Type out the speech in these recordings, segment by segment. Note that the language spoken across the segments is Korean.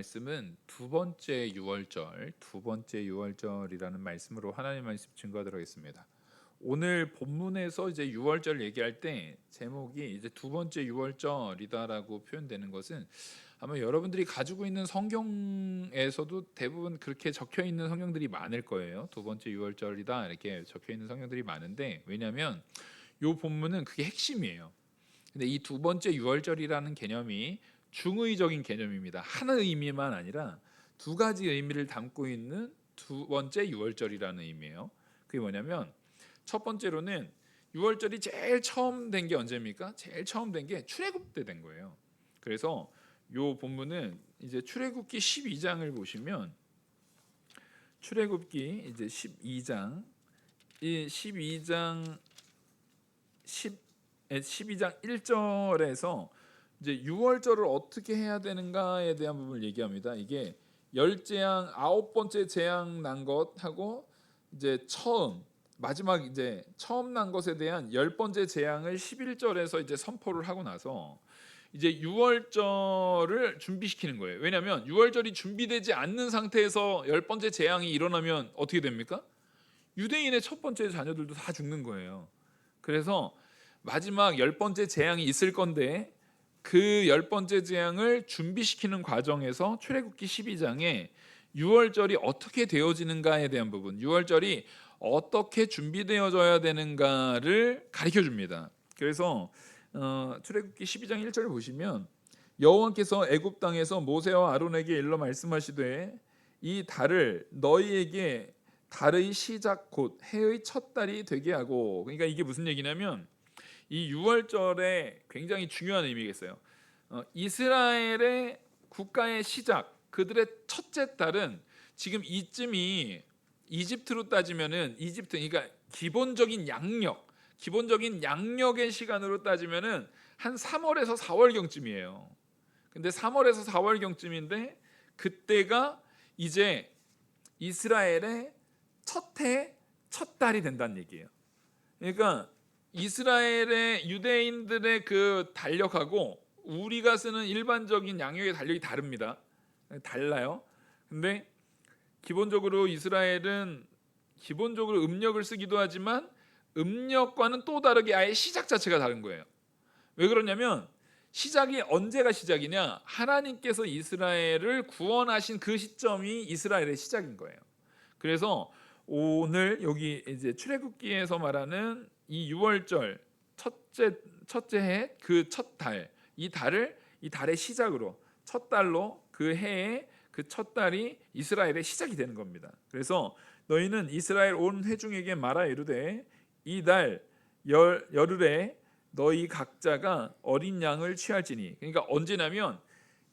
말씀은 두 번째 유월절이라는 말씀으로 하나님 말씀 증거하도록 하겠습니다. 오늘 본문에서 이제 유월절 얘기할 때 제목이 이제 두 번째 유월절이다라고 표현되는 것은 아마 여러분들이 가지고 있는 성경에서도 대부분 그렇게 적혀 있는 성경들이 많을 거예요. 두 번째 유월절이다 이렇게 적혀 있는 성경들이 많은데, 왜냐하면 이 본문은 그게 핵심이에요. 근데 이 두 번째 유월절이라는 개념이 중의적인 개념입니다. 하나의 의미만 아니라 두 가지 의미를 담고 있는 두 번째 유월절이라는 의미예요. 그게 뭐냐면, 첫 번째로는 유월절이 제일 처음 된 게 언제입니까? 제일 처음 된 게 출애굽 때 된 거예요. 그래서 요 본문은 이제 출애굽기 12장을 보시면, 출애굽기 이제 12장 이 12장 1절에서 이제 유월절을 어떻게 해야 되는가에 대한 부분을 얘기합니다. 이게 열 재앙 아홉 번째 재앙 난 것하고 이제 마지막 이제 처음 난 것에 대한 열 번째 재앙을 11절에서 이제 선포를 하고 나서 이제 유월절을 준비시키는 거예요. 왜냐하면 유월절이 준비되지 않는 상태에서 열 번째 재앙이 일어나면 어떻게 됩니까? 유대인의 첫 번째 자녀들도 다 죽는 거예요. 그래서 마지막 열 번째 재앙이 있을 건데, 그 열 번째 재앙을 준비시키는 과정에서 출애굽기 12장에 유월절이 어떻게 되어지는가에 대한 부분, 유월절이 어떻게 준비되어져야 되는가를 가르쳐 줍니다. 그래서 출애굽기 12장 1절을 보시면, 여호와께서 애굽 땅에서 모세와 아론에게 일러 말씀하시되 이 달을 너희에게 달의 시작 곧 해의 첫 달이 되게 하고. 그러니까 이게 무슨 얘기냐면, 이 유월절에 굉장히 중요한 의미겠어요. 이스라엘의 국가의 시작, 그들의 첫째 달은 지금 이쯤이 이집트로 따지면은 그러니까 기본적인 양력의 시간으로 따지면은 한 3월에서 4월경쯤이에요. 근데 3월에서 4월경쯤인데 그때가 이제 이스라엘의 첫 달이 된다는 얘기예요. 그러니까 이스라엘의 유대인들의 그 달력하고 우리가 쓰는 일반적인 양력의 달력이 다릅니다. 달라요. 근데 기본적으로 이스라엘은 기본적으로 음력을 쓰기도 하지만 음력과는 또 다르게 아예 시작 자체가 다른 거예요. 왜 그러냐면, 시작이 언제가 시작이냐? 하나님께서 이스라엘을 구원하신 그 시점이 이스라엘의 시작인 거예요. 그래서 오늘 여기 이제 출애굽기에서 말하는 이 유월절 첫째 해 그 첫 달, 이 달의 시작으로, 첫 달로 그 해의 그 첫 달이 이스라엘의 시작이 되는 겁니다. 그래서 너희는 이스라엘 온 회중에게 말하 이르되 이 달 열흘에 너희 각자가 어린 양을 취할지니. 그러니까 언제냐면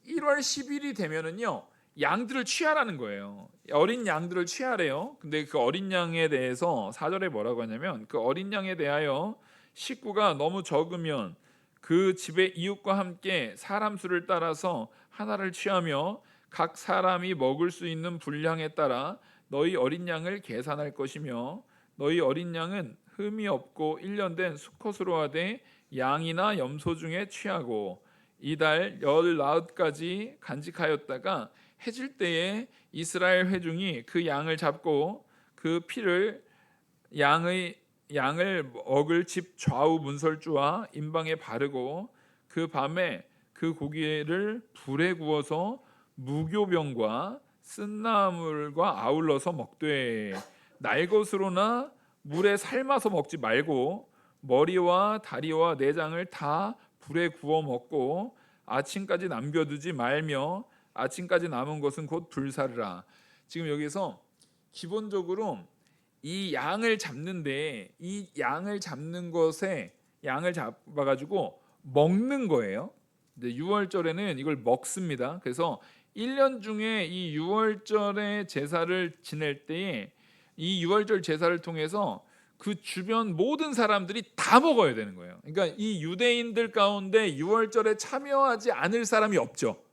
1월 10일이 되면은요, 양들을 취하라는 거예요. 어린 양들을 취하래요. 근데 그 어린 양에 대해서 4절에 뭐라고 하냐면, 그 어린 양에 대하여 식구가 너무 적으면 그 집의 이웃과 함께 사람 수를 따라서 하나를 취하며 각 사람이 먹을 수 있는 분량에 따라 너희 어린 양을 계산할 것이며, 너희 어린 양은 흠이 없고 1년 된 수컷으로 하되 양이나 염소 중에 취하고 이달 19까지 간직하였다가 해질 때에 이스라엘 회중이 그 양을 잡고 그 피를 양을 먹을 집 좌우 문설주와 임방에 바르고 그 밤에 그 고기를 불에 구워서 무교병과 쓴나물과 아울러서 먹되 날것으로나 물에 삶아서 먹지 말고 머리와 다리와 내장을 다 불에 구워 먹고 아침까지 남겨두지 말며 아침까지 남은 것은 곧 불사르라. 지금 여기서 기본적으로 이 양을 잡는데, 이 양을 잡는 것에 양을 잡아가지고 먹는 거예요. 근데 유월절에는 이걸 먹습니다. 그래서 1년 중에 이 유월절의 제사를 지낼 때에 이 유월절 제사를 통해서 그 주변 모든 사람들이 다 먹어야 되는 거예요. 그러니까 이 유대인들 가운데 유월절에 참여하지 않을 사람이 없죠.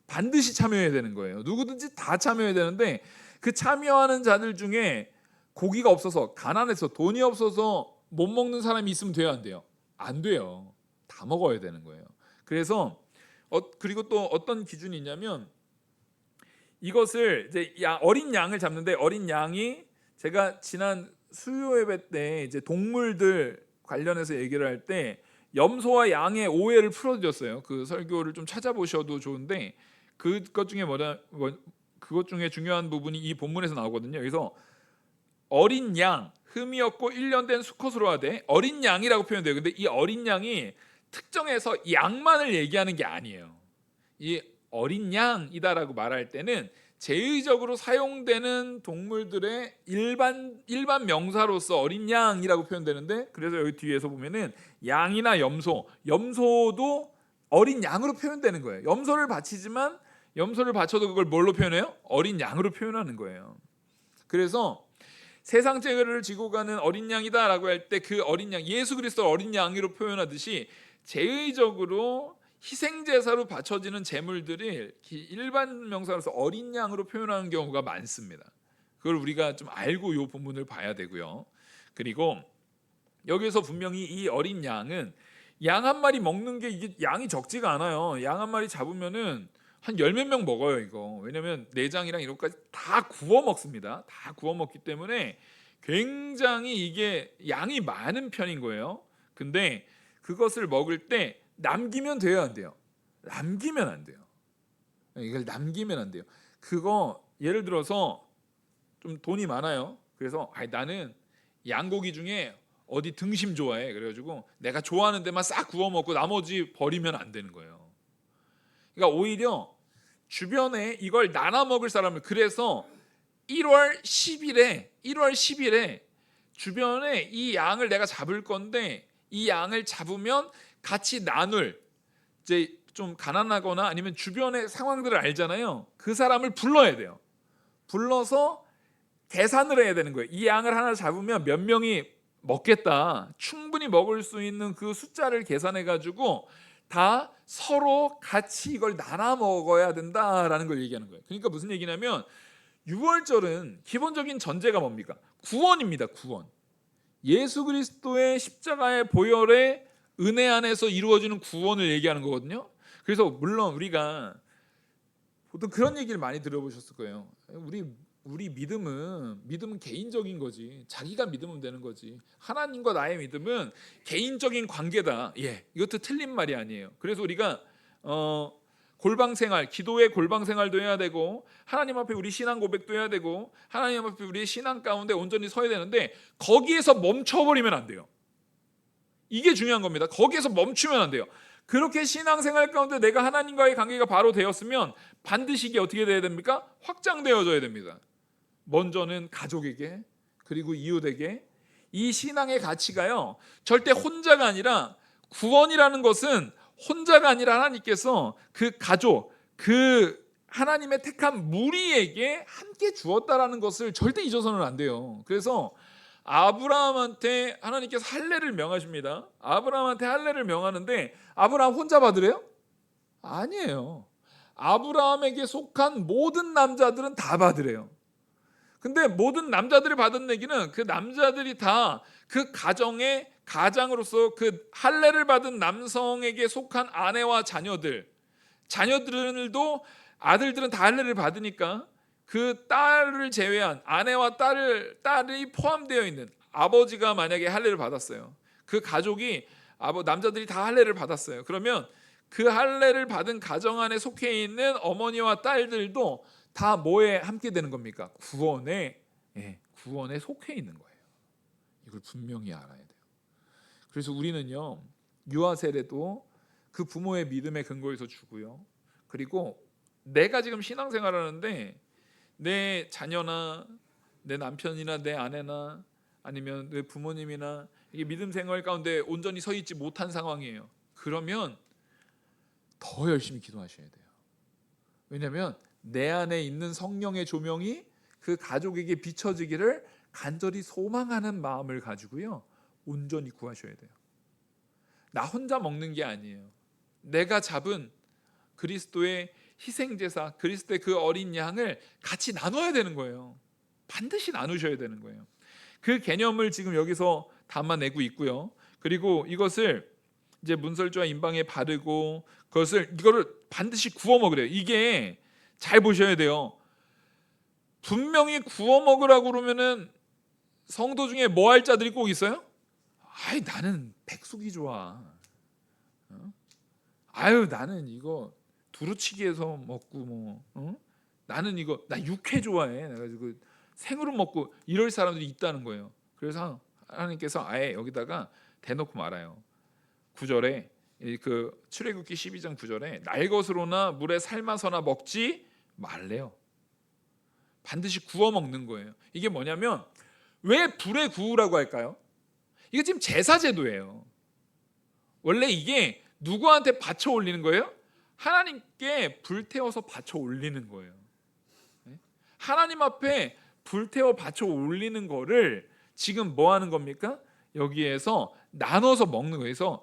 반드시 참여해야 되는 거예요. 누구든지 다 참여해야 되는데, 그 참여하는 자들 중에 고기가 없어서, 가난해서, 돈이 없어서 못 먹는 사람이 있으면 돼요, 안 돼요? 안 돼요. 다 먹어야 되는 거예요. 그래서 그리고 또 어떤 기준이 있냐면, 이것을 이제 어린 양을 잡는데, 어린 양이, 제가 지난 수요 예배 때 이제 동물들 관련해서 얘기를 할 때 염소와 양의 오해를 풀어드렸어요. 그 설교를 좀 찾아보셔도 좋은데, 그것 중에 그것 중에 중요한 부분이 이 본문에서 나오거든요. 그래서 어린 양, 흠이 없고 1년 된 수컷으로 하되, 어린 양이라고 표현돼요. 근데 이 어린 양이 특정해서 양만을 얘기하는 게 아니에요. 이 어린 양이다라고 말할 때는 제의적으로 사용되는 동물들의 일반 명사로서 어린 양이라고 표현되는데, 그래서 여기 뒤에서 보면은 양이나 염소도 어린 양으로 표현되는 거예요. 염소를 바치지만 염소를 바쳐도 그걸 뭘로 표현해요? 어린 양으로 표현하는 거예요. 그래서 세상 죄를 지고 가는 어린 양이다라고 할 때 그 어린 양, 예수 그리스도 어린 양으로 표현하듯이 제의적으로 희생 제사로 바쳐지는 제물들이 일반 명사로서 어린 양으로 표현하는 경우가 많습니다. 그걸 우리가 좀 알고 이 본문을 봐야 되고요. 그리고 여기서 분명히 이 어린 양은 양 한 마리 먹는 게, 이게 양이 적지가 않아요. 양 한 마리 잡으면은 한 10몇 명 먹어요, 이거. 왜냐면 내장이랑 이런 것까지 다 구워 먹습니다. 다 구워 먹기 때문에 굉장히 이게 양이 많은 편인 거예요. 근데 그것을 먹을 때 남기면 돼요, 안 돼요? 남기면 안 돼요. 이걸 남기면 안 돼요. 그거 예를 들어서 좀 돈이 많아요. 그래서 나는 양고기 중에 어디 등심 좋아해. 그래가지고 내가 좋아하는 데만 싹 구워 먹고 나머지 버리면 안 되는 거예요. 그러니까 오히려 주변에 이걸 나눠 먹을 사람을, 그래서 1월 10일에 주변에 이 양을 내가 잡을 건데, 이 양을 잡으면 같이 나눌, 이제 좀 가난하거나 아니면 주변의 상황들을 알잖아요. 그 사람을 불러야 돼요. 불러서 계산을 해야 되는 거예요. 이 양을 하나 잡으면 몇 명이 먹겠다, 충분히 먹을 수 있는 그 숫자를 계산해 가지고 다 서로 같이 이걸 나눠 먹어야 된다라는 걸 얘기하는 거예요. 그러니까 무슨 얘기냐면, 유월절은 기본적인 전제가 뭡니까? 구원입니다. 구원. 예수 그리스도의 십자가의 보혈의 은혜 안에서 이루어지는 구원을 얘기하는 거거든요. 그래서 물론 우리가 보통 그런 얘기를 많이 들어보셨을 거예요. 우리 믿음은 개인적인 거지. 자기가 믿으면 되는 거지. 하나님과 나의 믿음은 개인적인 관계다. 이것도 틀린 말이 아니에요. 그래서 우리가 골방생활, 기도의 골방생활도 해야 되고, 하나님 앞에 우리 신앙 고백도 해야 되고, 하나님 앞에 우리의 신앙 가운데 온전히 서야 되는데, 거기에서 멈춰버리면 안 돼요. 이게 중요한 겁니다. 거기에서 멈추면 안 돼요. 그렇게 신앙생활 가운데 내가 하나님과의 관계가 바로 되었으면 반드시 이게 어떻게 돼야 됩니까? 확장되어져야 됩니다. 먼저는 가족에게, 그리고 이웃에게. 이 신앙의 가치가요, 절대 혼자가 아니라, 구원이라는 것은 혼자가 아니라 하나님께서 그 가족, 그 하나님의 택한 무리에게 함께 주었다라는 것을 절대 잊어서는 안 돼요. 그래서 아브라함한테 하나님께서 할례를 명하십니다. 아브라함한테 할례를 명하는데 아브라함 혼자 받으래요? 아니에요. 아브라함에게 속한 모든 남자들은 다 받으래요. 근데 모든 남자들이 받은 얘기는, 그 남자들이 다 그 가정의 가장으로서 그 할례를 받은 남성에게 속한 아내와 자녀들도 아들들은 다 할례를 받으니까 그 딸을 제외한 아내와 딸이 포함되어 있는, 아버지가 만약에 할례를 받았어요. 그 가족이 남자들이 다 할례를 받았어요. 그러면 그 할례를 받은 가정 안에 속해 있는 어머니와 딸들도 다 뭐에 함께 되는 겁니까? 구원에 속해 있는 거예요. 이걸 분명히 알아야 돼요. 그래서 우리는요, 유아 세례도 그 부모의 믿음의 근거에서 주고요. 그리고 내가 지금 신앙생활하는데 내 자녀나 내 남편이나 내 아내나 아니면 내 부모님이나 이게 믿음 생활 가운데 온전히 서 있지 못한 상황이에요. 그러면 더 열심히 기도하셔야 돼요. 왜냐하면 내 안에 있는 성령의 조명이 그 가족에게 비춰지기를 간절히 소망하는 마음을 가지고요, 온전히 구하셔야 돼요. 나 혼자 먹는 게 아니에요. 내가 잡은 그리스도의 희생제사, 그리스도의 그 어린 양을 같이 나눠야 되는 거예요. 반드시 나누셔야 되는 거예요. 그 개념을 지금 여기서 담아내고 있고요. 그리고 이것을 이제 문설주와 임방에 바르고 이거를 반드시 구워 먹으래요. 이게 잘 보셔야 돼요. 분명히 구워 먹으라고 그러면은 성도 중에 뭐 할 자들이 꼭 있어요? 아이, 나는 백숙이 좋아. 아유, 나는 이거 두루치기해서 먹고 나는 이거 나 육회 좋아해. 그래가지고 생으로 먹고 이럴 사람들이 있다는 거예요. 그래서 하나님께서 아예 여기다가 대놓고 말아요. 9절에 그 출애굽기 12장 9절에 날 것으로나 물에 삶아서나 먹지 말래요. 반드시 구워 먹는 거예요. 이게 뭐냐면 왜 불에 구우라고 할까요? 이게 지금 제사제도예요. 원래 이게 누구한테 바쳐 올리는 거예요? 하나님께 불태워서 바쳐 올리는 거예요. 하나님 앞에 불태워 바쳐 올리는 거를 지금 뭐 하는 겁니까? 여기에서 나눠서 먹는 거예요. 그래서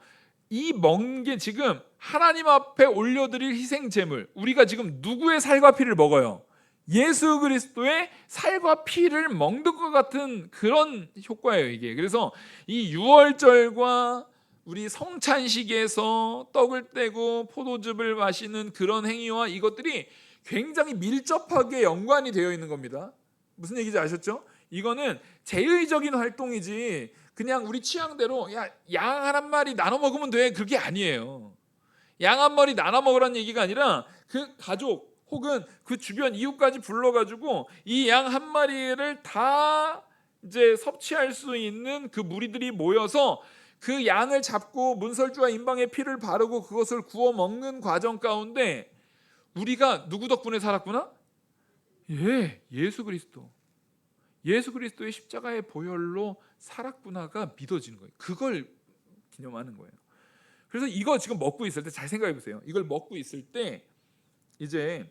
이 먹는 게 지금 하나님 앞에 올려드릴 희생 제물, 우리가 지금 누구의 살과 피를 먹어요? 예수 그리스도의 살과 피를 먹는 것 같은 그런 효과예요, 이게. 그래서 이 유월절과 우리 성찬식에서 떡을 떼고 포도즙을 마시는 그런 행위와 이것들이 굉장히 밀접하게 연관이 되어 있는 겁니다. 무슨 얘기인지 아셨죠? 이거는 제의적인 활동이지 그냥 우리 취향대로 양 한 마리 나눠 먹으면 돼, 그게 아니에요. 양 한 마리 나눠 먹으라는 얘기가 아니라 그 가족 혹은 그 주변 이웃까지 불러가지고 이 양 한 마리를 다 이제 섭취할 수 있는 그 무리들이 모여서 그 양을 잡고 문설주와 인방의 피를 바르고 그것을 구워 먹는 과정 가운데 우리가 누구 덕분에 살았구나? 예수 그리스도. 예수 그리스도의 십자가의 보혈로 살았구나가 믿어지는 거예요. 그걸 기념하는 거예요. 그래서 이거 지금 먹고 있을 때 잘 생각해 보세요. 이걸 먹고 있을 때 이제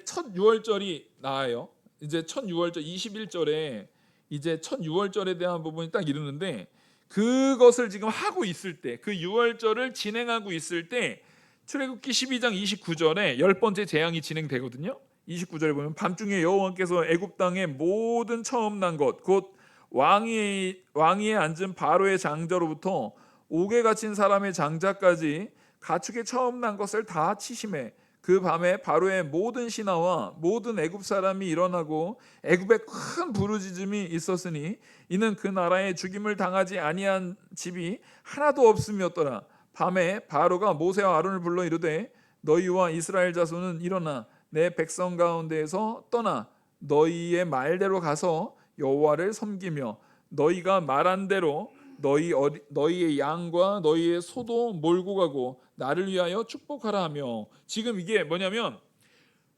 첫 유월절이 나와요. 이제 첫 유월절 21절에 이제 첫 유월절에 대한 부분이 딱 이르는데 그것을 지금 하고 있을 때, 그 유월절을 진행하고 있을 때 출애굽기 12장 29절에 10번째 재앙이 진행되거든요. 29절에 보면 밤중에 여호와께서 애굽 땅의 모든 처음 난 것 곧 왕위에 앉은 바로의 장자로부터 옥에 갇힌 사람의 장자까지 가축의 처음 난 것을 다 치심해 그 밤에 바로의 모든 신하와 모든 애굽 사람이 일어나고 애굽에 큰 부르짖음이 있었으니 이는 그 나라에 죽임을 당하지 아니한 집이 하나도 없음이었더라. 밤에 바로가 모세와 아론을 불러 이르되 너희와 이스라엘 자손은 일어나 내 백성 가운데에서 떠나 너희의 말대로 가서 여호와를 섬기며 너희가 말한 대로 너희의 양과 너희의 소도 몰고 가고 나를 위하여 축복하라 하며, 지금 이게 뭐냐면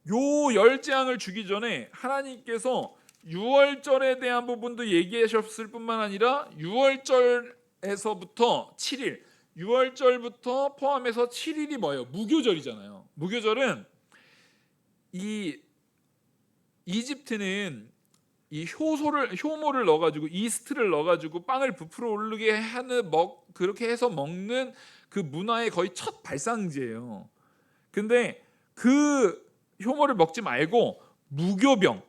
요 열재앙을 주기 전에 하나님께서 유월절에 대한 부분도 얘기하셨을 뿐만 아니라 유월절에서부터 7일, 유월절부터 포함해서 7일이 뭐예요? 무교절이잖아요. 무교절은 이 이집트는 이 효모를 넣어가지고 이스트를 넣어가지고 빵을 부풀어 오르게 하는 그렇게 해서 먹는 그 문화의 거의 첫 발상지예요. 근데 그 효모를 먹지 말고 무교병,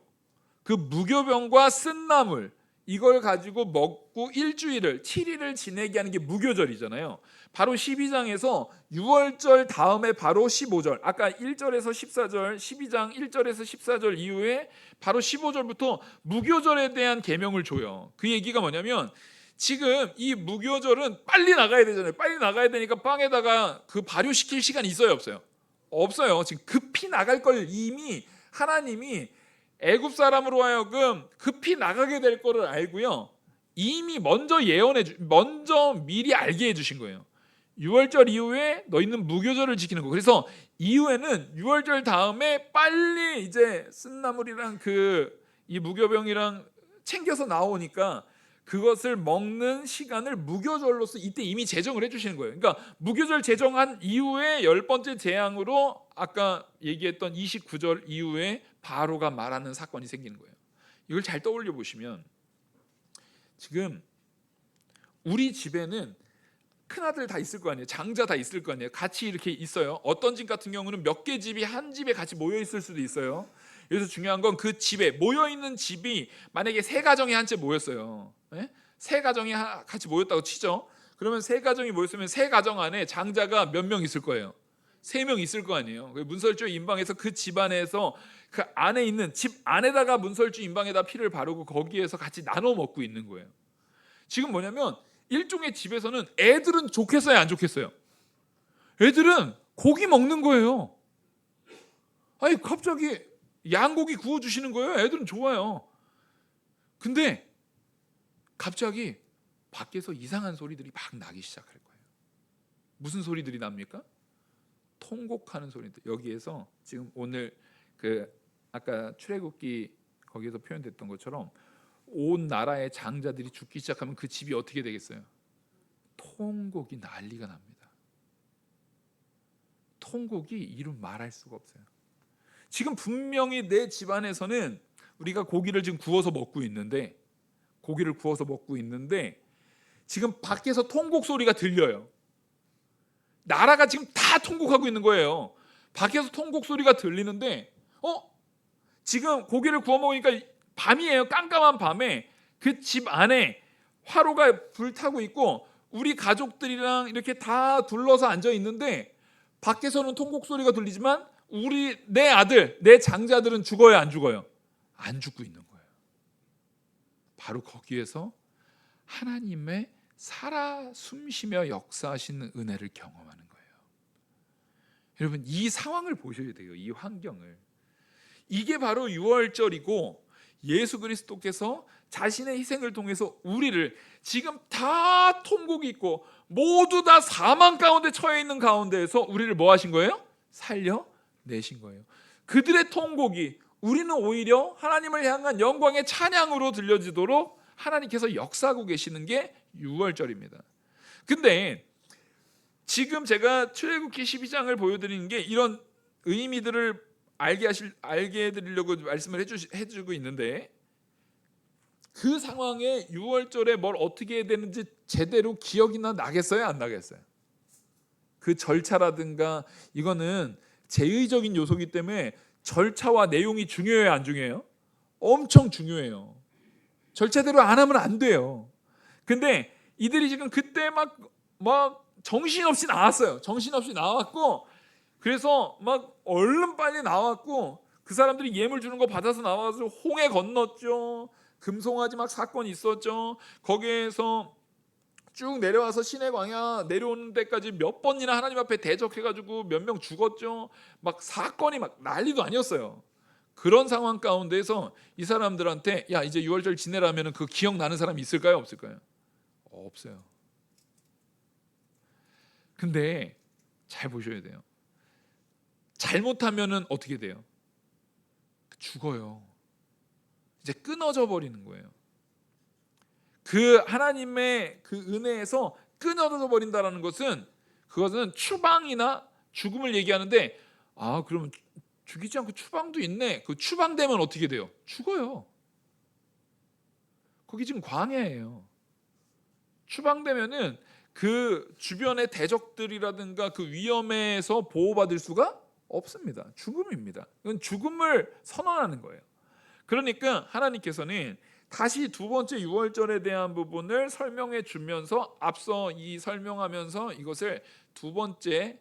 그 무교병과 쓴나물 이걸 가지고 먹고 일주일을 7일을 지내게 하는 게 무교절이잖아요. 바로 12장에서 유월절 다음에 바로 15절, 아까 1절에서 14절, 12장 1절에서 14절 이후에 바로 15절부터 무교절에 대한 계명을 줘요. 그 얘기가 뭐냐면 지금 이 무교절은 빨리 나가야 되잖아요. 빨리 나가야 되니까 빵에다가 그 발효시킬 시간이 있어요, 없어요? 없어요. 지금 급히 나갈 걸 이미 하나님이 애굽 사람으로 하여금 급히 나가게 될 거를 알고요. 이미 먼저 먼저 미리 알게 해주신 거예요. 6월절 이후에 너희는 무교절을 지키는 거. 그래서 이후에는 6월절 다음에 빨리 이제 쓴나물이랑 이 무교병이랑 챙겨서 나오니까 그것을 먹는 시간을 무교절로서 이때 이미 제정을 해주시는 거예요. 그러니까 무교절 제정한 이후에 10번째 재앙으로 아까 얘기했던 29절 이후에 바로가 말하는 사건이 생기는 거예요. 이걸 잘 떠올려 보시면 지금 우리 집에는 큰아들 다 있을 거 아니에요. 장자 다 있을 거 아니에요. 같이 이렇게 있어요. 어떤 집 같은 경우는 몇 개 집이 한 집에 같이 모여 있을 수도 있어요. 그래서 중요한 건 그 집에 모여 있는 집이 만약에 세 가정이 한 채 모였어요. 세 가정이 같이 모였다고 치죠. 그러면 세 가정이 모였으면 세 가정 안에 장자가 몇 명 있을 거예요? 3명 있을 거 아니에요. 문설주 임방에서 그 집안에서 그 안에 있는 집 안에다가 문설주 임방에다 피를 바르고 거기에서 같이 나눠 먹고 있는 거예요. 지금 뭐냐면 일종의 집에서는 애들은 좋겠어요, 안 좋겠어요? 애들은 고기 먹는 거예요. 아니 갑자기 양고기 구워주시는 거예요. 애들은 좋아요. 근데 갑자기 밖에서 이상한 소리들이 막 나기 시작할 거예요. 무슨 소리들이 납니까? 통곡하는 소리들. 여기에서 지금 오늘 그 아까 출애굽기 거기에서 표현됐던 것처럼 온 나라의 장자들이 죽기 시작하면 그 집이 어떻게 되겠어요? 통곡이 난리가 납니다. 통곡이 이루 말할 수가 없어요. 지금 분명히 내 집안에서는 우리가 고기를 지금 구워서 먹고 있는데 지금 밖에서 통곡 소리가 들려요. 나라가 지금 다 통곡하고 있는 거예요. 밖에서 통곡 소리가 들리는데 지금 고기를 구워 먹으니까 밤이에요. 깜깜한 밤에 그 집 안에 화로가 불타고 있고 우리 가족들이랑 이렇게 다 둘러서 앉아 있는데 밖에서는 통곡 소리가 들리지만 내 아들, 내 장자들은 죽어요, 안 죽어요? 안 죽고 있는 거예요. 바로 거기에서 하나님의 살아 숨쉬며 역사하시는 은혜를 경험하는 거예요. 여러분, 이 상황을 보셔야 돼요. 이 환경을. 이게 바로 유월절이고 예수 그리스도께서 자신의 희생을 통해서 우리를 지금 다 통곡이 있고 모두 다 사망 가운데 처해 있는 가운데에서 우리를 뭐 하신 거예요? 살려내신 거예요. 그들의 통곡이 우리는 오히려 하나님을 향한 영광의 찬양으로 들려지도록 하나님께서 역사하고 계시는 게 유월절입니다. 근데 지금 제가 출애굽기 12장을 보여드리는 게 이런 의미들을 알게 해드리려고 말씀을 해주고 있는데 그 상황에 유월절에 뭘 어떻게 해야 되는지 제대로 기억이나 나겠어요? 안 나겠어요? 그 절차라든가 이거는 제의적인 요소이기 때문에 절차와 내용이 중요해요, 안 중요해요? 엄청 중요해요. 절차대로 안 하면 안 돼요. 근데 이들이 지금 그때 막 정신없이 나왔어요. 정신없이 나왔고 그래서 막 얼른 빨리 나왔고 그 사람들이 예물 주는 거 받아서 나와서 홍해 건넜죠. 금송아지 막 사건이 있었죠. 거기에서 쭉 내려와서 시내 광야 내려오는 데까지 몇 번이나 하나님 앞에 대적해가지고 몇 명 죽었죠. 막 사건이 막 난리도 아니었어요. 그런 상황 가운데서 이 사람들한테 야 이제 유월절 지내라면 그 기억나는 사람이 있을까요? 없을까요? 없어요. 근데 잘 보셔야 돼요. 잘못하면은 어떻게 돼요? 죽어요. 이제 끊어져 버리는 거예요. 그 하나님의 그 은혜에서 끊어져 버린다라는 것은 그것은 추방이나 죽음을 얘기하는데 그러면 죽이지 않고 추방도 있네. 그 추방되면 어떻게 돼요? 죽어요. 거기 지금 광야예요. 추방되면은 그 주변의 대적들이라든가 그 위험에서 보호받을 수가 없습니다. 죽음입니다. 이건 죽음을 선언하는 거예요. 그러니까 하나님께서는 다시 두 번째 유월절에 대한 부분을 설명해 주면서 앞서 설명하면서 이것을 두 번째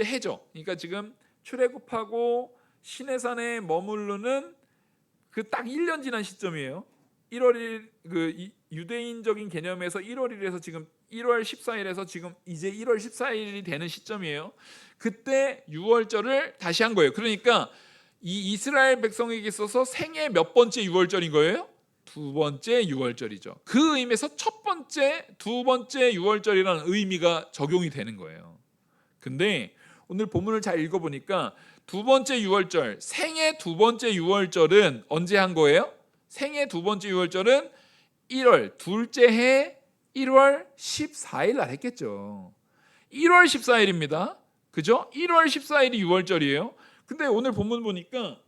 해죠. 그러니까 지금 출애굽하고 시내산에 머무르는 그 딱 1년 지난 시점이에요. 1월 1일 유대인적인 개념에서 1월 1일에서 지금 1월 14일에서 지금 이제 1월 14일이 되는 시점이에요. 그때 유월절을 다시 한 거예요. 그러니까 이 이스라엘 백성에게 있어서 생애 몇 번째 유월절인 거예요? 두 번째 유월절이죠. 그 의미에서 두 번째 유월절이라는 의미가 적용이 되는 거예요. 근데 오늘 본문을 잘 읽어보니까 두 번째 유월절, 생애 두 번째 유월절은 언제 한 거예요? 생애 두 번째 유월절은 1월 둘째 해 1월 14일 날 했겠죠. 1월 14일입니다. 그죠? 1월 14일이 유월절이에요. 근데 오늘 본문 보니까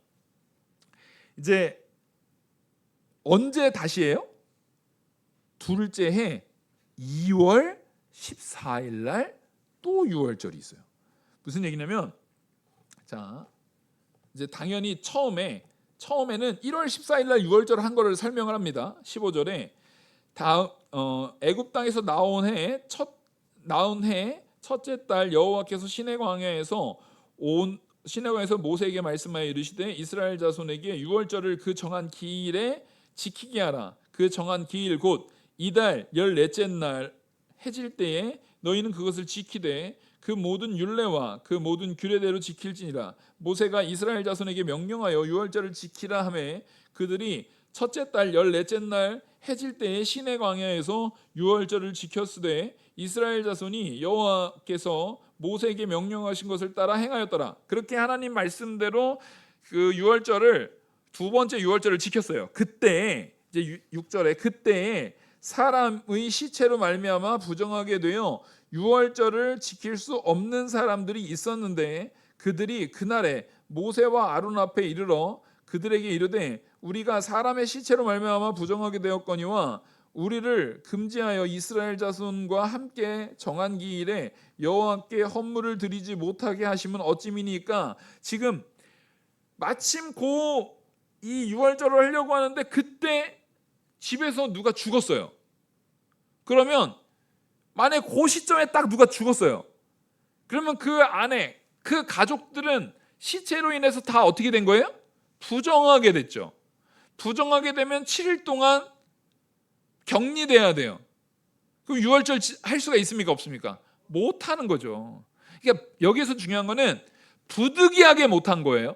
이제 언제 다시 해요? 둘째 해 2월 14일 날 또 유월절이 있어요. 무슨 얘기냐면 자, 이제 당연히 처음에는 1월 14일 날 유월절 한 거를 설명을 합니다. 15절에 애굽 땅에서 나온 해 첫째 달 여호와께서 시내광야에서 모세에게 말씀하여 이르시되 이스라엘 자손에게 유월절을 그 정한 기일에 지키게 하라. 그 정한 기일 곧 이달 14째 날 해질 때에 너희는 그것을 지키되 그 모든 율례와 그 모든 규례대로 지킬지니라. 모세가 이스라엘 자손에게 명령하여 유월절을 지키라 하매 그들이 첫째 달 14째 날 해질 때에 시내 광야에서 유월절을 지켰으되 이스라엘 자손이 여호와께서 모세에게 명령하신 것을 따라 행하였더라. 그렇게 하나님 말씀대로 그 유월절을 두 번째 유월절을 지켰어요. 그때 이제 6절에 그때에 사람의 시체로 말미암아 부정하게 되어 유월절을 지킬 수 없는 사람들이 있었는데 그들이 그날에 모세와 아론 앞에 이르러 그들에게 이르되 우리가 사람의 시체로 말미암아 부정하게 되었거니와 우리를 금지하여 이스라엘 자손과 함께 정한 기일에 여호와께 헌물을 드리지 못하게 하심은 어찌미니까. 지금 마침 이 유월절을 하려고 하는데 그때 집에서 누가 죽었어요. 그러면 만약 그 시점에 딱 누가 죽었어요. 그러면 그 안에 그 가족들은 시체로 인해서 다 어떻게 된 거예요? 부정하게 됐죠. 부정하게 되면 7일 동안 격리돼야 돼요. 그럼 유월절 할 수가 있습니까? 없습니까? 못 하는 거죠. 그러니까 여기서 중요한 거는 부득이하게 못한 거예요.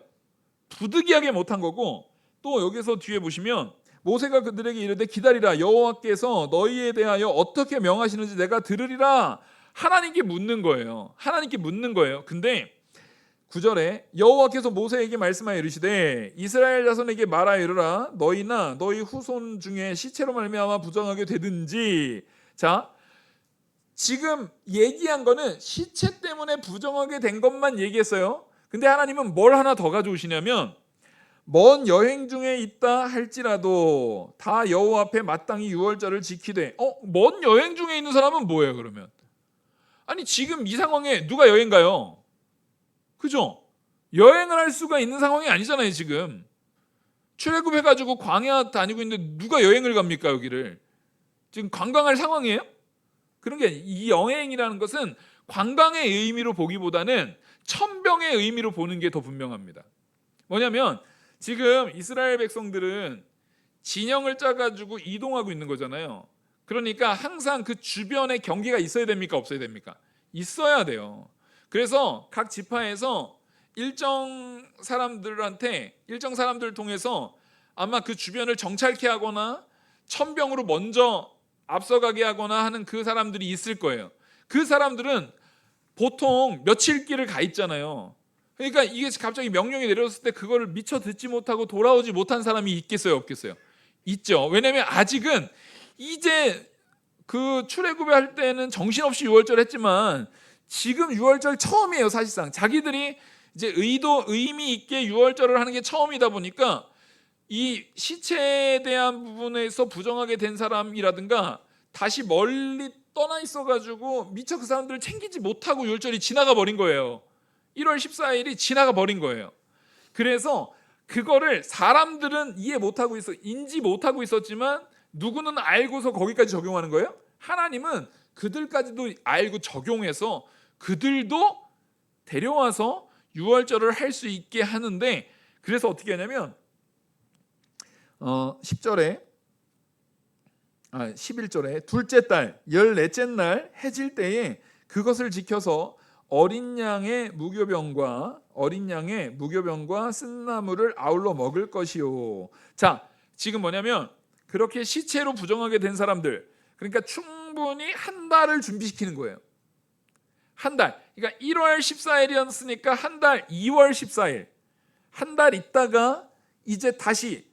부득이하게 못한 거고, 또 여기서 뒤에 보시면 모세가 그들에게 이르되 기다리라 여호와께서 너희에 대하여 어떻게 명하시는지 내가 들으리라. 하나님께 묻는 거예요. 하나님께 묻는 거예요. 근데 9절에 여호와께서 모세에게 말씀하여 이르시되 이스라엘 자손에게 말하여 이르라 너희나 너희 후손 중에 시체로 말미암아 부정하게 되든지. 자, 지금 얘기한 거는 시체 때문에 부정하게 된 것만 얘기했어요. 근데 하나님은 뭘 하나 더 가져오시냐면 먼 여행 중에 있다 할지라도 다 여호와 앞에 마땅히 유월절을 지키되. 먼 여행 중에 있는 사람은 뭐예요 그러면? 아니 지금 이 상황에 누가 여행 가요? 그죠? 여행을 할 수가 있는 상황이 아니잖아요. 지금 출애굽해가지고 광야 다니고 있는데 누가 여행을 갑니까? 여기를 지금 관광할 상황이에요? 그런 게 이 여행이라는 것은 관광의 의미로 보기보다는 천병의 의미로 보는 게 더 분명합니다. 뭐냐면 지금 이스라엘 백성들은 진영을 짜가지고 이동하고 있는 거잖아요. 그러니까 항상 그 주변에 경계가 있어야 됩니까? 없어야 됩니까? 있어야 돼요. 그래서 각 지파에서 일정 사람들을 통해서 아마 그 주변을 정찰케 하거나 천병으로 먼저 앞서가게 하거나 하는 그 사람들이 있을 거예요. 그 사람들은 보통 며칠 길을 가 있잖아요. 그러니까 이게 갑자기 명령이 내려졌을 때 그거를 미처 듣지 못하고 돌아오지 못한 사람이 있겠어요, 없겠어요? 있죠. 왜냐하면 아직은 이제 그 출애굽할 때는 정신없이 유월절 했지만 지금 유월절 처음이에요. 사실상 자기들이 이제 의미 있게 유월절을 하는 게 처음이다 보니까 이 시체에 대한 부분에서 부정하게 된 사람이라든가 다시 멀리 떠나 있어가지고 미처 그 사람들을 챙기지 못하고 유월절이 지나가 버린 거예요. 1월 14일이 지나가 버린 거예요. 그래서 그거를 사람들은 인지 못하고 있었지만 누구는 알고서 거기까지 적용하는 거예요? 하나님은 그들까지도 알고 적용해서 그들도 데려와서 유월절을 할 수 있게 하는데, 그래서 어떻게 하냐면 11절에 둘째 달 14째 날 해질 때에 그것을 지켜서 어린 양의 무교병과 쓴나물을 아울러 먹을 것이요. 자, 지금 뭐냐면 그렇게 시체로 부정하게 된 사람들, 그러니까 충분히 한 달을 준비시키는 거예요. 한 달. 그러니까 1월 14일이었으니까 한 달 2월 14일. 한 달 있다가 이제 다시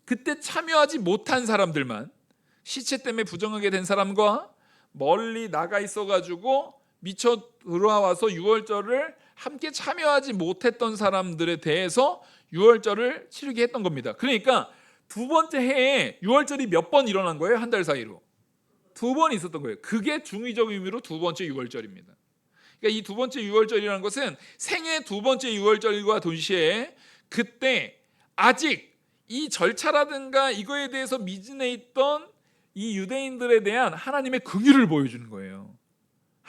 그때 참여하지 못한 사람들만, 시체 때문에 부정하게 된 사람과 멀리 나가 있어가지고 미처 들어와서 유월절을 함께 참여하지 못했던 사람들에 대해서 유월절을 치르게 했던 겁니다. 그러니까 두 번째 해에 유월절이 몇 번 일어난 거예요? 한 달 사이로 2번 있었던 거예요. 그게 중의적 의미로 두 번째 유월절입니다. 그러니까 이 두 번째 유월절이라는 것은 생애 두 번째 유월절과 동시에 그때 아직 이 절차라든가 이거에 대해서 미진해 있던 이 유대인들에 대한 하나님의 긍휼을 보여주는 거예요.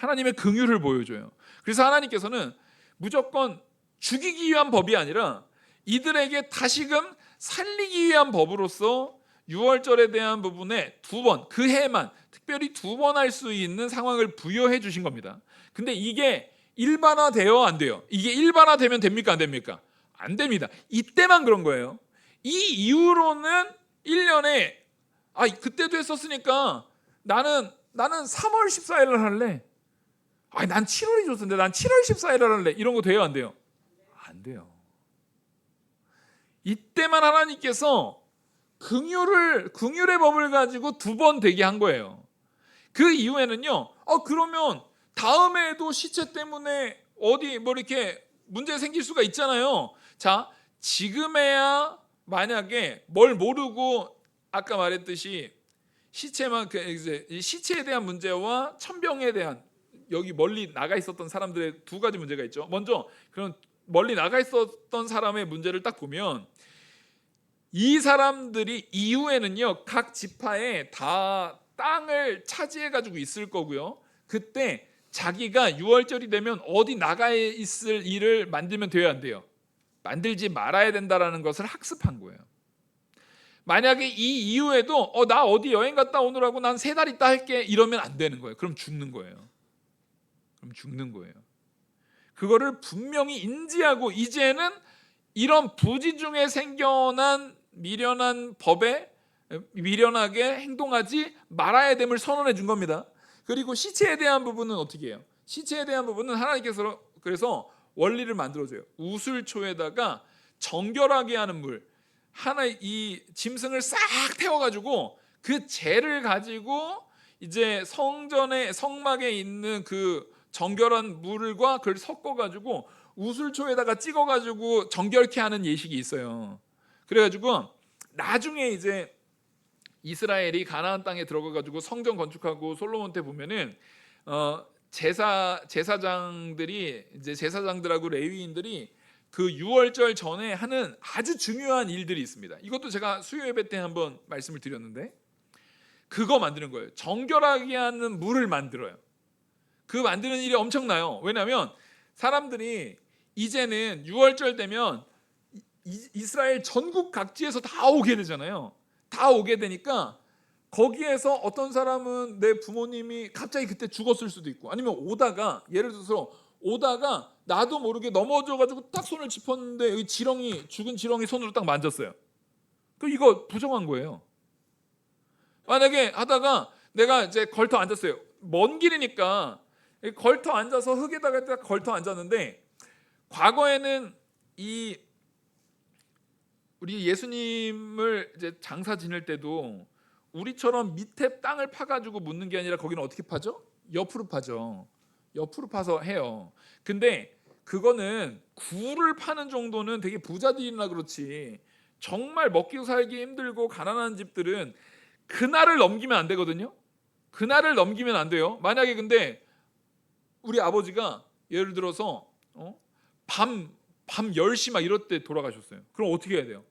하나님의 긍휼을 보여줘요. 그래서 하나님께서는 무조건 죽이기 위한 법이 아니라 이들에게 다시금 살리기 위한 법으로서 유월절에 대한 부분에 두 번, 그 해만 특별히 두 번 할 수 있는 상황을 부여해 주신 겁니다. 근데 이게 일반화돼요, 안 돼요? 이게 일반화되면 됩니까, 안 됩니까? 안 됩니다. 이때만 그런 거예요. 이 이후로는 1년에 그때도 했었으니까 나는 3월 14일을 할래. 난 7월이 좋던데 난 7월 14일을 할래. 이런 거 돼요, 안 돼요? 안 돼요. 이때만 하나님께서 긍휼의 법을 가지고 두 번 되게 한 거예요. 그 이후에는요. 그러면 다음에도 시체 때문에 어디 이렇게 문제 생길 수가 있잖아요. 자, 지금에야 만약에 뭘 모르고 아까 말했듯이 시체만 시체에 대한 문제와 천병에 대한 여기 멀리 나가 있었던 사람들의 두 가지 문제가 있죠. 먼저 그런 멀리 나가 있었던 사람의 문제를 딱 보면 이 사람들이 이후에는요 각 지파에 다 땅을 차지해 가지고 있을 거고요. 그때 자기가 유월절이 되면 어디 나가 있을 일을 만들면 돼야 안 돼요. 만들지 말아야 된다라는 것을 학습한 거예요. 만약에 이 이후에도 나 어디 여행 갔다 오느라고 난 3달 있다 할게 이러면 안 되는 거예요. 그럼 죽는 거예요. 그거를 분명히 인지하고 이제는 이런 부지 중에 생겨난 미련한 법에 미련하게 행동하지 말아야 됨을 선언해 준 겁니다. 그리고 시체에 대한 부분은 어떻게 해요? 시체에 대한 부분은 하나님께서 그래서 원리를 만들어줘요. 우슬초에다가 정결하게 하는 물 하나 이 짐승을 싹 태워가지고 그 재를 가지고 이제 성막에 있는 그 정결한 물과 그걸 섞어가지고 우슬초에다가 찍어가지고 정결케 하는 예식이 있어요. 그래가지고 나중에 이제 이스라엘이 가나안 땅에 들어가가지고 성전 건축하고 솔로몬 때 보면은 제사장들하고 레위인들이 그 유월절 전에 하는 아주 중요한 일들이 있습니다. 이것도 제가 수요 예배 때 한번 말씀을 드렸는데 그거 만드는 거예요. 정결하게 하는 물을 만들어요. 그 만드는 일이 엄청나요. 왜냐하면 사람들이 이제는 유월절 되면 이스라엘 전국 각지에서 다 오게 되잖아요. 다 오게 되니까 거기에서 어떤 사람은 내 부모님이 갑자기 그때 죽었을 수도 있고 아니면 예를 들어서 오다가 나도 모르게 넘어져가지고 딱 손을 짚었는데 여기 죽은 지렁이 손으로 딱 만졌어요. 그럼 이거 부정한 거예요. 만약에 하다가 내가 이제 걸터 앉았어요. 먼 길이니까 걸터 앉아서 흙에다가 딱 걸터 앉았는데 과거에는 우리 예수님을 이제 장사 지낼 때도 우리처럼 밑에 땅을 파가지고 묻는 게 아니라 거기는 어떻게 파죠? 옆으로 파죠. 옆으로 파서 해요. 근데 그거는 굴을 파는 정도는 되게 부자들이나 그렇지 정말 먹기 살기 힘들고 가난한 집들은 그날을 넘기면 안 되거든요. 그날을 넘기면 안 돼요. 만약에 근데 우리 아버지가 예를 들어서 밤 10시 막 이럴 때 돌아가셨어요. 그럼 어떻게 해야 돼요?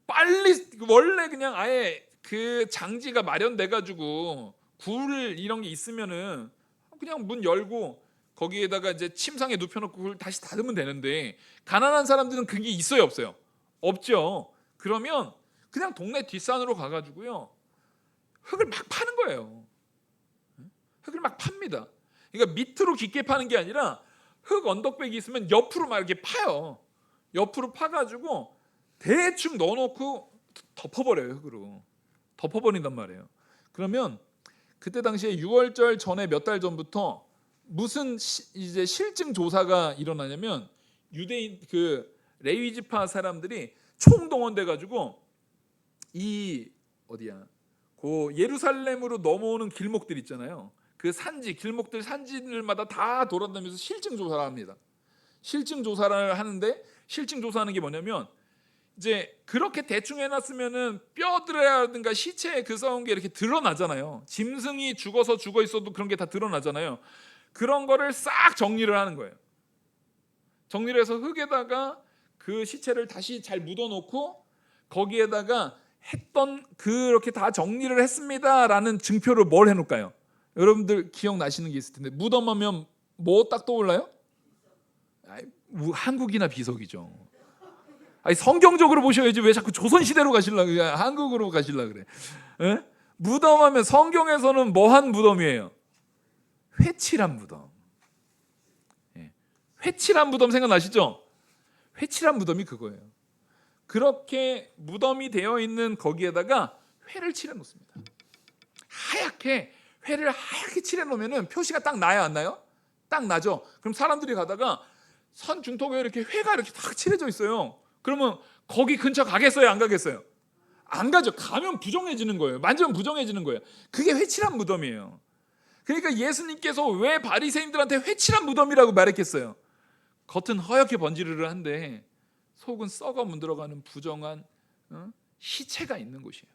빨리 원래 그냥 아예 그 장지가 마련돼 가지고 굴 이런 게 있으면은 그냥 문 열고 거기에다가 이제 침상에 눕혀놓고 그걸 다시 닫으면 되는데 가난한 사람들은 그게 있어요, 없어요? 없죠. 그러면 그냥 동네 뒷산으로 가가지고요 흙을 막 파는 거예요. 흙을 막 팝니다. 그러니까 밑으로 깊게 파는 게 아니라 흙 언덕백이 있으면 옆으로 막 이렇게 파요. 옆으로 파가지고 대충 넣어놓고 덮어버려요. 흙으로 덮어버린단 말이에요. 그러면 그때 당시에 유월절 전에 몇 달 전부터 무슨 이제 실증 조사가 일어나냐면 유대인 그 레위 지파 사람들이 총동원돼 가지고 그 예루살렘으로 넘어오는 길목들 있잖아요. 그 산지들마다 다 돌아다니면서 실증 조사를 합니다. 실증 조사를 하는데 실증 조사하는 게 뭐냐면 이제 그렇게 대충 해놨으면은 뼈들이라든가 시체에 그 싸운 게 이렇게 드러나잖아요. 짐승이 죽어 있어도 그런 게 다 드러나잖아요. 그런 거를 싹 정리를 하는 거예요. 정리를 해서 흙에다가 그 시체를 다시 잘 묻어놓고 거기에다가 그렇게 다 정리를 했습니다라는 증표를 뭘 해놓을까요? 여러분들 기억나시는 게 있을 텐데 무덤 하면 뭐 딱 떠올라요? 한국이나 비석이죠. 아니, 성경적으로 보셔야지 왜 자꾸 조선시대로 가시려고 그래. 한국으로 가시려고 그래. 에? 무덤 하면 성경에서는 뭐한 무덤이에요? 회칠한 무덤. 예. 회칠한 무덤 생각나시죠? 회칠한 무덤이 그거예요. 그렇게 무덤이 되어 있는 거기에다가 회를 칠해 놓습니다. 하얗게 회를 하얗게 칠해 놓으면 표시가 딱 나야 안 나요? 딱 나죠. 그럼 사람들이 가다가 산 중턱에 이렇게 회가 이렇게 딱 칠해져 있어요. 그러면 거기 근처 가겠어요? 안 가겠어요? 안 가죠. 가면 부정해지는 거예요. 만지면 부정해지는 거예요. 그게 회칠한 무덤이에요. 그러니까 예수님께서 왜 바리새인들한테 회칠한 무덤이라고 말했겠어요? 겉은 허옇게 번지르르한데 속은 썩어 문드러가는 부정한 시체가 있는 곳이에요.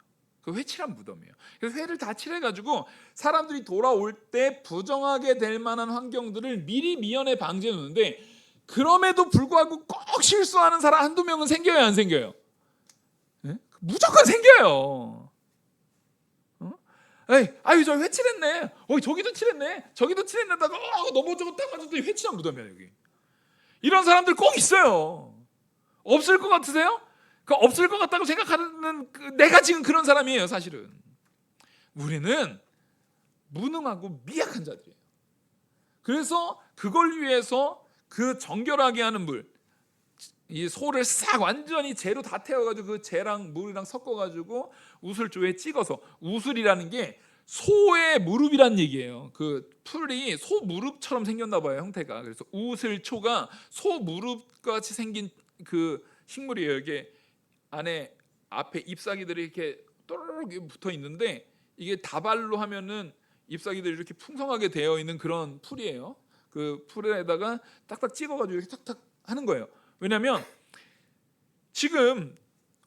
그 회칠한 무덤이에요. 그래서 회를 다 칠해가지고 사람들이 돌아올 때 부정하게 될 만한 환경들을 미리 미연에 방지해 놓는데, 그럼에도 불구하고 꼭 실수하는 사람 한두 명은 생겨요, 안 생겨요? 네? 무조건 생겨요. 에이, 아유 저 회칠했네. 저기도 칠했네. 저기도 칠했다가 너무 저거 딱 맞았더니 회칠한 무덤이야 여기. 이런 사람들 꼭 있어요. 없을 것 같으세요? 없을 것 같다고 생각하는 내가 지금 그런 사람이에요. 사실은 우리는 무능하고 미약한 자들이에요. 그래서 그걸 위해서 그 정결하게 하는 물, 이 소를 싹 완전히 재로 다 태워가지고 그 재랑 물이랑 섞어가지고 우슬조에 찍어서, 우슬이라는 게 소의 무릎이란 얘기예요. 그 풀이 소 무릎처럼 생겼나 봐요, 형태가. 그래서 우슬초가 소 무릎 같이 생긴 그 식물이에요. 이게 안에 앞에 잎사귀들이 이렇게 또르륵 붙어 있는데, 이게 다발로 하면은 잎사귀들이 이렇게 풍성하게 되어 있는 그런 풀이에요. 그 풀에다가 딱딱 찍어가지고 이렇게 탁탁 하는 거예요. 왜냐하면 지금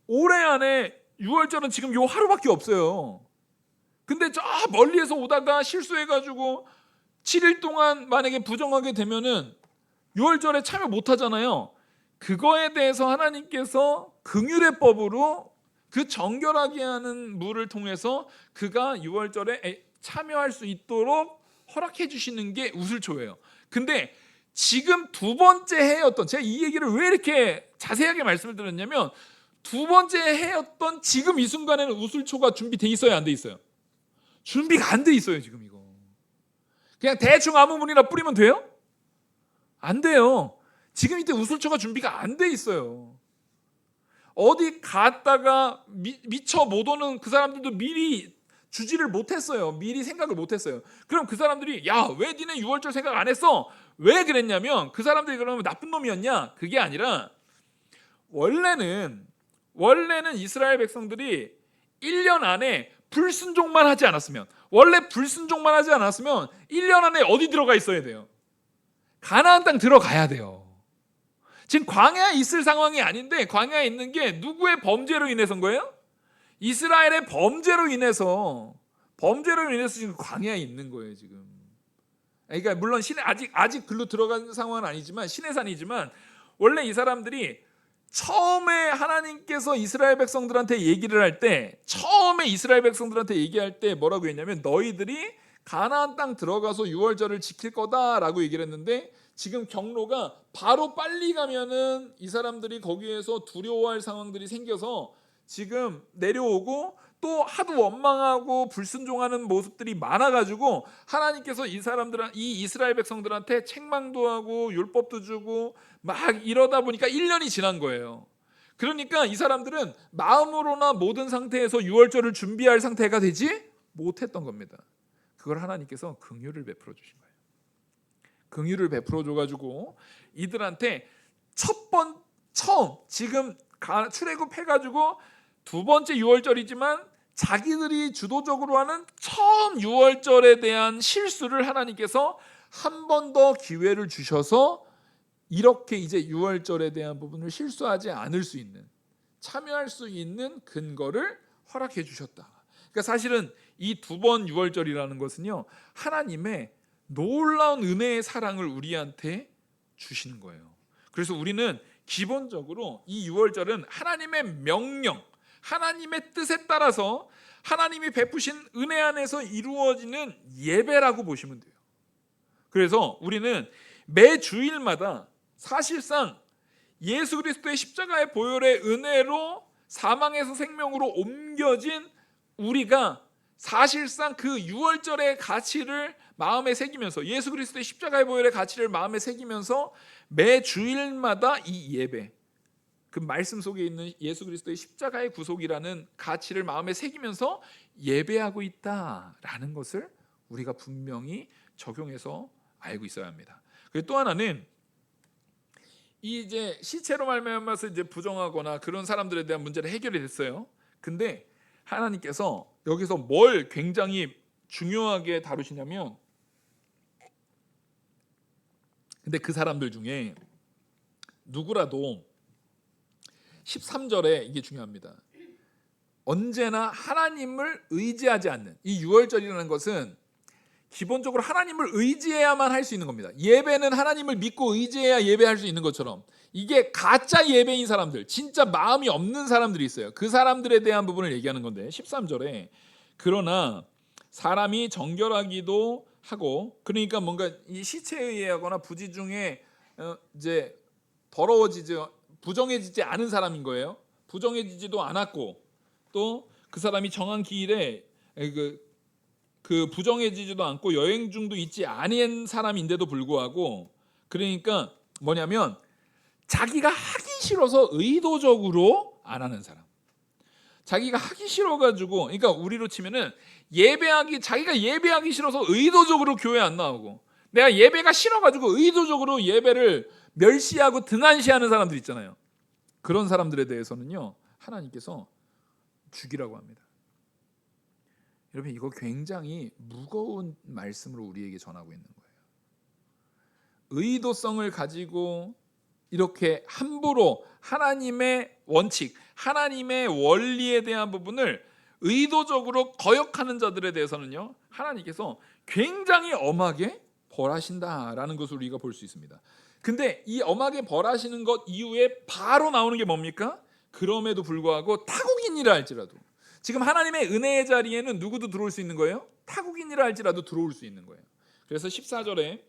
올해 안에 6월절은 지금 요 하루밖에 없어요. 근데 저 멀리에서 오다가 실수해가지고 7일 동안 만약에 부정하게 되면은 6월절에 참여 못하잖아요. 그거에 대해서 하나님께서 긍휼의 법으로 그 정결하게 하는 물을 통해서 그가 6월절에 참여할 수 있도록 허락해 주시는 게 우슬초예요. 근데 지금 두 번째 해였던, 제가 이 얘기를 왜 이렇게 자세하게 말씀을 드렸냐면, 두 번째 해였던 지금 이 순간에는 우슬초가 준비돼 있어요, 안 돼 있어요? 준비가 안 돼 있어요. 지금 이거 그냥 대충 아무 물이나 뿌리면 돼요? 안 돼요. 지금 이때 우슬초가 준비가 안 돼 있어요. 어디 갔다가 미처 못 오는 그 사람들도 미리 주지를 못했어요. 미리 생각을 못했어요. 그럼 그 사람들이 야, 왜 니네 6월절 생각 안 했어? 왜 그랬냐면 그 사람들이 그러면 나쁜 놈이었냐? 그게 아니라 원래는 이스라엘 백성들이 1년 안에 불순종만 하지 않았으면, 원래 불순종만 하지 않았으면 1년 안에 어디 들어가 있어야 돼요? 가나안 땅 들어가야 돼요. 지금 광야에 있을 상황이 아닌데, 광야에 있는 게 누구의 범죄로 인해서인 거예요? 이스라엘의 범죄로 인해서 지금 광야에 있는 거예요 지금. 그러니까 물론 신에 아직 글로 들어간 상황은 아니지만 시내산이지만, 원래 이 사람들이 처음에 하나님께서 이스라엘 백성들한테 얘기를 할 때, 얘기할 때 뭐라고 했냐면, 너희들이 가나안 땅 들어가서 6월절을 지킬 거다라고 얘기를 했는데, 지금 경로가 바로 빨리 가면은 이 사람들이 거기에서 두려워할 상황들이 생겨서 지금 내려오고 또 하도 원망하고 불순종하는 모습들이 많아가지고 하나님께서 이 이스라엘 백성들한테 책망도 하고 율법도 주고 막 이러다 보니까 1년이 지난 거예요. 그러니까 이 사람들은 마음으로나 모든 상태에서 6월절을 준비할 상태가 되지 못했던 겁니다. 그걸 하나님께서 긍휼을 베풀어 주신 거예요. 긍휼을 베풀어 줘가지고 이들한테 처음 지금 출애굽해가지고 두 번째 6월절이지만 자기들이 주도적으로 하는 처음 6월절에 대한 실수를 하나님께서 한 번 더 기회를 주셔서 이렇게 이제 6월절에 대한 부분을 실수하지 않을 수 있는, 참여할 수 있는 근거를 허락해 주셨다. 그러니까 사실은 이 두 번 6월절이라는 것은요, 하나님의 놀라운 은혜의 사랑을 우리한테 주시는 거예요. 그래서 우리는 기본적으로 이 6월절은 하나님의 명령, 하나님의 뜻에 따라서 하나님이 베푸신 은혜 안에서 이루어지는 예배라고 보시면 돼요. 그래서 우리는 매 주일마다 사실상 예수 그리스도의 십자가의 보혈의 은혜로 사망에서 생명으로 옮겨진 우리가 사실상 그 유월절의 가치를 마음에 새기면서, 예수 그리스도의 십자가의 보혈의 가치를 마음에 새기면서 매 주일마다 이 예배, 그 말씀 속에 있는 예수 그리스도의 십자가의 구속이라는 가치를 마음에 새기면서 예배하고 있다라는 것을 우리가 분명히 적용해서 알고 있어야 합니다. 그리고 또 하나는, 이제 시체로 말미암아서 이제 부정하거나 그런 사람들에 대한 문제를 해결이 됐어요. 근데 하나님께서 여기서 뭘 굉장히 중요하게 다루시냐면, 근데 그 사람들 중에 누구라도 13절에 이게 중요합니다. 언제나 하나님을 의지하지 않는, 이 유월절이라는 것은 기본적으로 하나님을 의지해야만 할 수 있는 겁니다. 예배는 하나님을 믿고 의지해야 예배할 수 있는 것처럼, 이게 가짜 예배인 사람들, 진짜 마음이 없는 사람들이 있어요. 그 사람들에 대한 부분을 얘기하는 건데, 13절에 그러나 사람이 정결하기도 하고, 그러니까 뭔가 이 시체에 의하거나 부지 중에 이제 더러워지지, 부정해지지 않은 사람인 거예요. 부정해지지도 않았고, 또 그 사람이 정한 기일에 그 부정해지지도 않고 여행 중도 있지 않은 사람인데도 불구하고, 그러니까 뭐냐면 자기가 하기 싫어서 의도적으로 안 하는 사람, 자기가 하기 싫어가지고, 그러니까 우리로 치면은 자기가 예배하기 싫어서 의도적으로 교회 안 나오고, 내가 예배가 싫어가지고 의도적으로 예배를 멸시하고 등한시하는 사람들 있잖아요. 그런 사람들에 대해서는요, 하나님께서 죽이라고 합니다. 여러분, 이거 굉장히 무거운 말씀으로 우리에게 전하고 있는 거예요. 의도성을 가지고 이렇게 함부로 하나님의 원칙, 하나님의 원리에 대한 부분을 의도적으로 거역하는 자들에 대해서는요, 하나님께서 굉장히 엄하게 벌하신다라는 것을 우리가 볼 수 있습니다. 근데 이 엄하게 벌하시는 것 이후에 바로 나오는 게 뭡니까? 그럼에도 불구하고 타국인이라 할지라도, 지금 하나님의 은혜의 자리에는 누구도 들어올 수 있는 거예요? 타국인이라 할지라도 들어올 수 있는 거예요. 그래서 14절에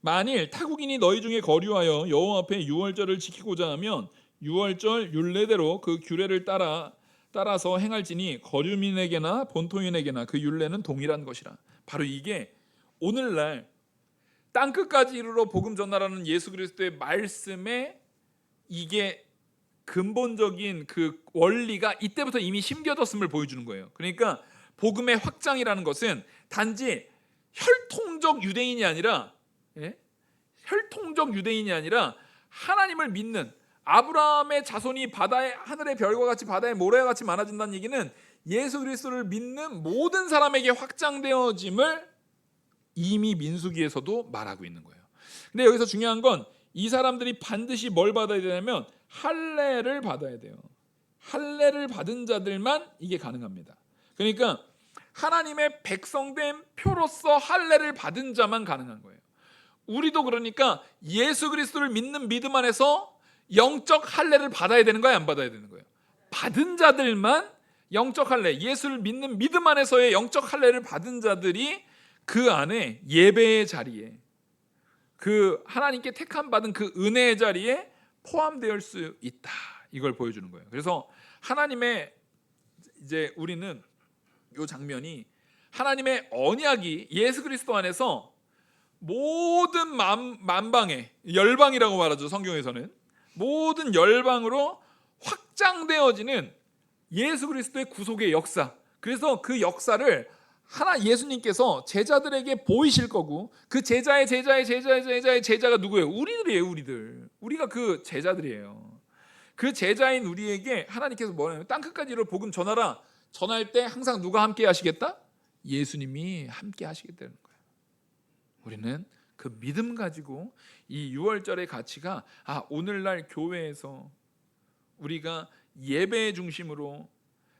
만일 타국인이 너희 중에 거류하여 여호와 앞에 유월절을 지키고자 하면 유월절 율례대로 그 규례를 따라서 행할지니 거류민에게나 본토인에게나 그 율례는 동일한 것이라. 바로 이게 오늘날 땅끝까지 이르러 복음 전하라는 예수 그리스도의 말씀에, 이게 근본적인 그 원리가 이때부터 이미 심겨졌음을 보여주는 거예요. 그러니까 복음의 확장이라는 것은 단지 혈통적 유대인이 아니라, 혈통적 유대인이 아니라 하나님을 믿는 아브라함의 자손이 바다의 하늘의 별과 같이 바다의 모래와 같이 많아진다는 얘기는 예수 그리스도를 믿는 모든 사람에게 확장되어짐을 이미 민수기에서도 말하고 있는 거예요. 근데 여기서 중요한 건 이 사람들이 반드시 뭘 받아야 되냐면 할례를 받아야 돼요. 할례를 받은 자들만 이게 가능합니다. 그러니까 하나님의 백성된 표로서 할례를 받은 자만 가능한 거예요. 우리도 그러니까 예수 그리스도를 믿는 믿음 안에서 영적 할례를 받아야 되는 거예요, 안 받아야 되는 거예요? 받은 자들만 영적 할례, 예수를 믿는 믿음 안에서의 영적 할례를 받은 자들이 그 안에 예배의 자리에, 그 하나님께 택함 받은 그 은혜의 자리에 포함될 수 있다, 이걸 보여주는 거예요. 그래서 하나님의, 이제 우리는 이 장면이 하나님의 언약이 예수 그리스도 안에서 모든 만방에, 열방이라고 말하죠, 성경에서는. 모든 열방으로 확장되어지는 예수 그리스도의 구속의 역사. 그래서 그 역사를 예수님께서 제자들에게 보이실 거고, 그 제자의 제자가 누구예요? 우리들이에요. 우리가 그 제자들이에요. 그 제자인 우리에게 하나님께서 뭐냐면 땅끝까지 이르러 복음 전하라. 전할 때 항상 누가 함께 하시겠다? 예수님이 함께 하시겠다는 거예요. 우리는 그 믿음 가지고 이 유월절의 가치가, 오늘날 교회에서 우리가 예배의 중심으로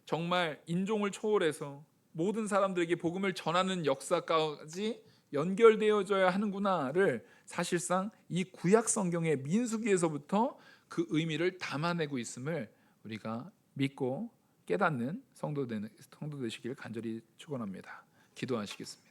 정말 인종을 초월해서 모든 사람들에게 복음을 전하는 역사까지 연결되어져야 하는구나를 사실상 이 구약 성경의 민수기에서부터 그 의미를 담아내고 있음을 우리가 믿고 깨닫는 성도 되시길 간절히 축원합니다. 기도하시겠습니다.